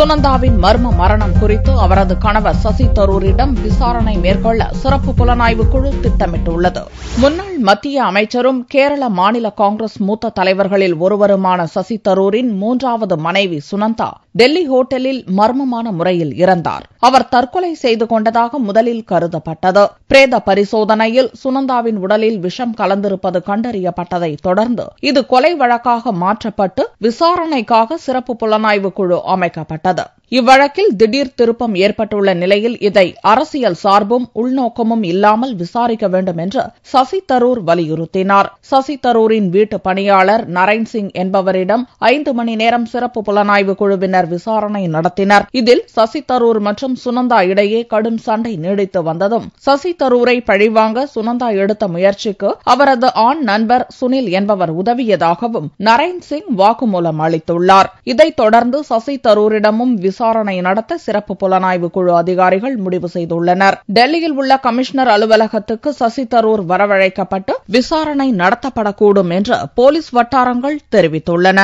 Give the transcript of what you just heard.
சுனந்தாவின் மர்ம மரணம் குறித்து அவரது கணவர் சசி தரூரிடம் விசாரணை மேற்கொள்ள சிறப்பு புலனாய்வு குழு திட்டமிட்டுள்ளது. முன்னாள் மத்திய அமைச்சரும் கேரள மாநில காங்கிரஸ் மூத்த தலைவர்களில் ஒருவருமான சசி தரூரின் 3வது மனைவி சுனந்தா டெல்லி ஹோட்டலில் மர்மமான முறையில் இறந்தார். அவர் தற்கொலை செய்து கொண்டதாக முதலில் கருதப்பட்டது. பிரேத பரிசோதனையில் சுனந்தாவின் உடலில் விஷம் கலந்திருப்பது கண்டறியப்பட்டதை தொடர்ந்து இது கொலை வழக்காக மாற்றப்பட்டு விசாரணைக்காக சிறப்பு புலனாய்வு குழு அமைக்கப்பட்டது. இவ்வழக்கில் திடீர் திருப்பம் ஏற்பட்டுள்ள நிலையில் இதை அரசியல் சார்பும் உள்நோக்கமும் இல்லாமல் விசாரிக்க வேண்டும் என்று சசி தரூர் வலியுறுத்தினார். சசி தரூரின் வீட்டு பணியாளர் நரைன் சிங் என்பவரிடம் 5 மணி நேரம் சிறப்பு புலனாய்வு குழுவினர் விசாரணை நடத்தினர். இதில் சசி தரூர் மற்றும் சுனந்தா இடையே கடும் சண்டை நீடித்து வந்ததும் சசி தரூரை பழிவாங்க சுனந்தா எடுத்த முயற்சிக்கு அவரது ஆண் நண்பர் சுனில் என்பவர் உதவியதாகவும் நரைன் சிங் வாக்குமூலம் அளித்துள்ளார். இதைத் தொடர்ந்து சசி தரூரிடமும் விசாரணை நடத்த சிறப்பு புலனாய்வு குழு அதிகாரிகள் முடிவு செய்துள்ளனர். டெல்லியில் உள்ள கமிஷனர் அலுவலகத்துக்கு சசி தரூர் வரவழைக்கப்பட்டு விசாரணை நடத்தப்படக்கூடும் என்று போலீஸ் வட்டாரங்கள் தெரிவித்துள்ளன.